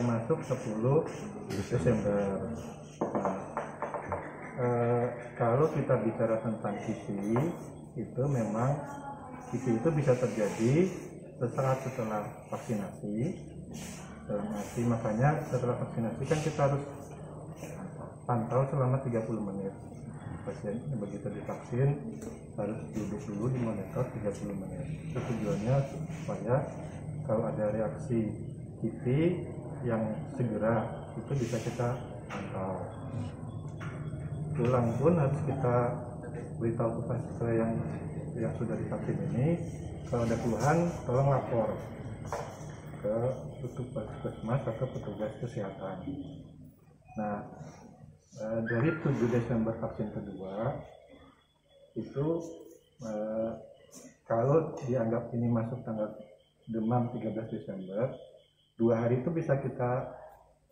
masuk 10 Desember. Nah, kalau kita bicara tentang KIPI, itu memang KIPI itu bisa terjadi sesaat setelah vaksinasi. Dalam arti makanya setelah vaksinasi kan kita harus pantau selama 30 menit. Pasien begitu divaksin harus duduk dulu di monitor 30 menit. Itu tujuannya supaya kalau ada reaksi KIPI yang segera itu bisa kita pantau. Pulang pun harus kita beritahu ke yang sudah divaksin ini, kalau ada keluhan tolong lapor ke petugas puskesmas atau petugas kesehatan. Nah, dari 7 Desember vaksin kedua itu kalau dianggap ini masuk tanggal demam 13 Desember, 2 hari itu bisa kita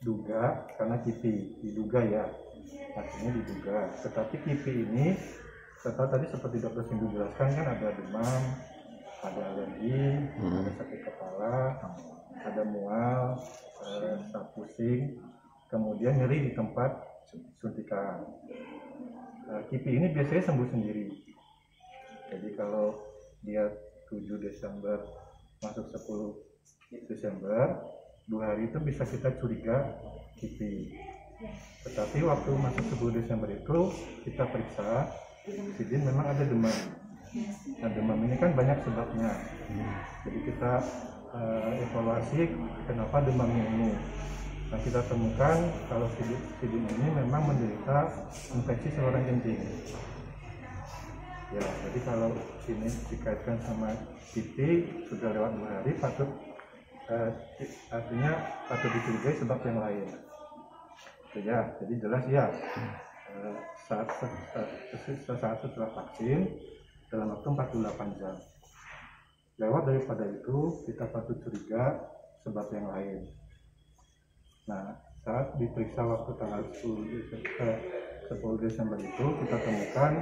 duga karena KIPI, diduga ya, artinya diduga. Tetapi KIPI ini tadi seperti dokter Sindu jelaskan kan ada demam, ada alergi, ada sakit kepala, ada mual, pusing, kemudian nyeri di tempat suntikan. KIPI ini biasanya sembuh sendiri. Jadi kalau dia 7 Desember masuk 10 Desember, 2 hari itu bisa kita curiga KIPI. Tetapi waktu masuk 10 Desember itu kita periksa, memang ada demam. Nah, demam ini kan banyak sebabnya. Jadi kita evaluasi kenapa demamnya ini. Nah, kita temukan kalau sidin ini memang menderita infeksi saluran kencing. Ya, jadi kalau ini dikaitkan sama KIPI sudah lewat 2 hari, artinya patut dicurigai sebab yang lain. Ya, jadi jelas ya. Saat setelah vaksin dalam waktu 48 jam. Lewat daripada itu kita patut curiga sebab yang lain. Nah, saat diperiksa waktu tanggal 10 Desember itu kita temukan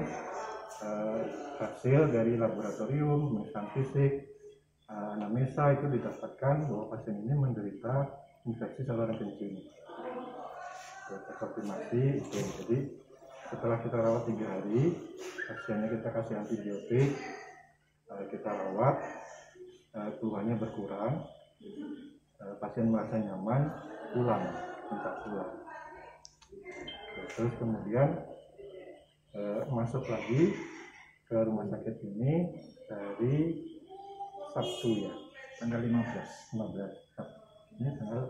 hasil dari laboratorium, pemeriksaan fisik, anamnesa itu didapatkan bahwa pasien ini menderita infeksi saluran kencing. Terkonfirmasi itu. Jadi setelah kita rawat 3 hari, pasiennya kita kasih antibiotik, kita rawat, keluhannya berkurang, pasien merasa nyaman, minta pulang. Terus kemudian masuk lagi ke rumah sakit ini dari Sabtu ya, tanggal 15. Ini tanggal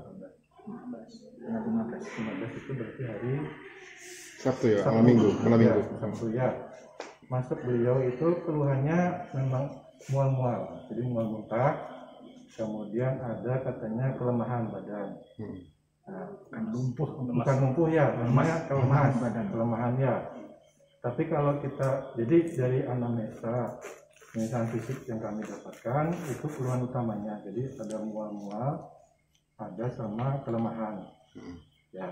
15 itu berarti hari Sabtu ya, malam minggu. Sabtu ya. Masuk beliau itu keluhannya memang mual-mual, jadi mual muntah, kemudian ada katanya kelemahan badan. Nah, bukan lumpuh ya, namanya kelemahan ya. Tapi kalau kita, jadi dari anamnesa pemeriksaan fisik yang kami dapatkan itu keluhan utamanya, jadi ada mual-mual, ada sama kelemahan. Ya,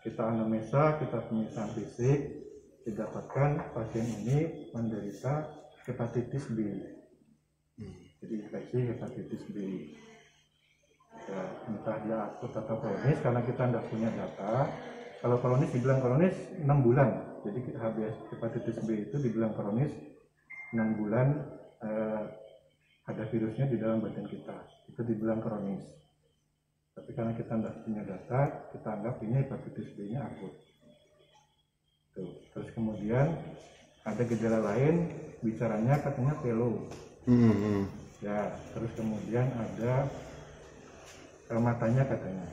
kita anamnesa, kita pemeriksaan fisik, didapatkan pasien ini menderita hepatitis B. Jadi infeksi hepatitis B. Ya, entah dia akut atau kronis, karena kita tidak punya data. Kalau kronis dibilang kronis 6 bulan. Jadi hepatitis B itu dibilang kronis 6 bulan ada virusnya di dalam badan kita. Itu dibilang kronis. Tapi karena kita tidak punya data, kita anggap ini hepatitis B-nya akut. Tuh. Terus kemudian ada gejala lain, bicaranya katanya pelo. Ya, terus kemudian ada matanya katanya,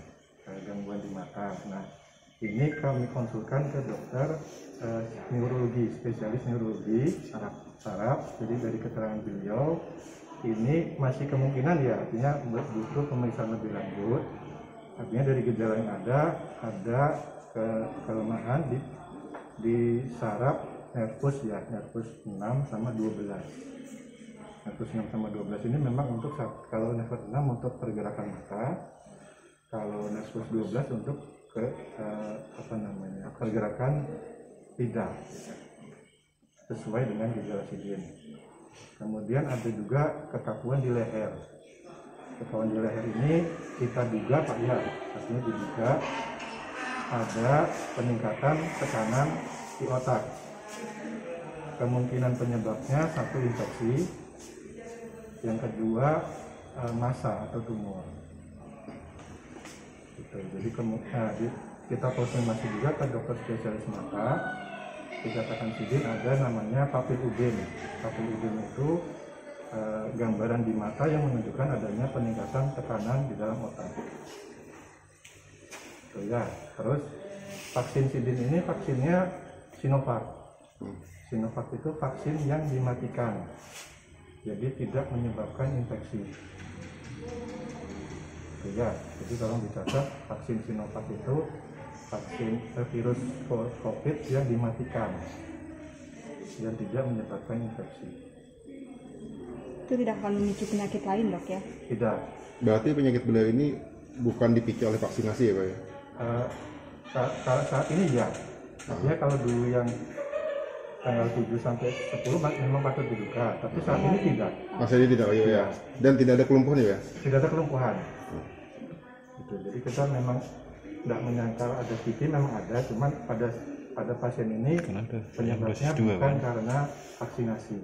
gangguan di mata. Nah, ini kami konsulkan ke dokter neurologi, spesialis neurologi saraf. Jadi dari keterangan beliau ini masih kemungkinan ya, artinya butuh pemeriksaan lebih lanjut. Artinya dari gejala yang ada kelemahan di saraf nervus ya, nervus 6 sama 12. Nervus 6 sama 12 ini memang untuk kalau nervus 6 untuk pergerakan mata, kalau nervus 12 untuk pergerakan lidah, sesuai dengan gejala sidin. Kemudian ada juga kekakuan di leher. Kekauan di leher ini kita duga Pak ya, artinya diduga ada peningkatan tekanan di otak. Kemungkinan penyebabnya satu infeksi, yang kedua massa atau tumor. Gitu. Jadi kita konfirmasi juga ke dokter spesialis mata, dikatakan sidin ada namanya papiludin. Papiludin itu gambaran di mata yang menunjukkan adanya peningkatan tekanan di dalam otak. So, ya, terus vaksin sidin ini vaksinnya Sinovac. Sinovac itu vaksin yang dimatikan, jadi tidak menyebabkan infeksi. So, ya, jadi tolong dicatat, vaksin Sinovac itu vaksin virus COVID yang dimatikan dan tidak menyebabkan infeksi. Itu tidak akan memicu penyakit lain, Dok ya? Tidak. Berarti penyakit beliau ini bukan dipicu oleh vaksinasi ya Pak ya? Saat ini ya. Artinya kalau dulu yang tanggal 7 sampai 10 memang patut diduga, tapi saat ini tidak. Masa ini tidak ya? Dan tidak ada kelumpuhan ya? Tidak ada kelumpuhan. Gitu. Jadi kita memang tidak menyangkal ada TB, memang ada, cuman pada pasien ini penyebabnya bukan karena vaksinasi,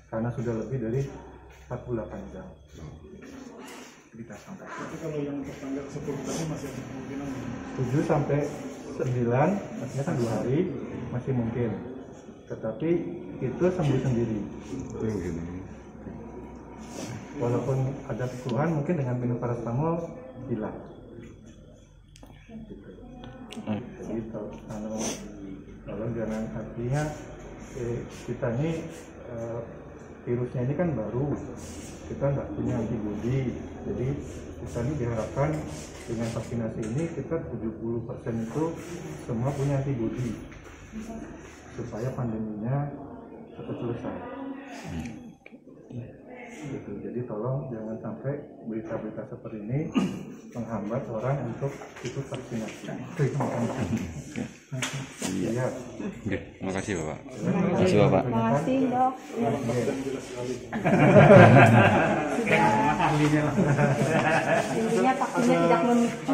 karena sudah lebih dari 48 jam. Kita sampai. Tapi kalau yang tanggal 10 tadi masih ada kemungkinan 7 sampai 9, artinya kan 2 hari masih mungkin. Tetapi itu sembuh sendiri. Walaupun ada keluhan, mungkin dengan minum paracetamol hilang. Jadi kalau jangan, artinya kita ini virusnya ini kan baru, kita nggak punya antibodi, jadi kita ini diharapkan dengan vaksinasi ini kita 70% itu semua punya antibodi supaya pandeminya cepat selesai. Gitu. Jadi tolong jangan sampai berita-berita seperti ini menghambat orang untuk ikut vaksinasi. Terima kasih. Iya. Oke, terima kasih Bapak. Terima kasih, Bapak. Terima kasih, Dok. Intinya vaksinnya tidak memicu.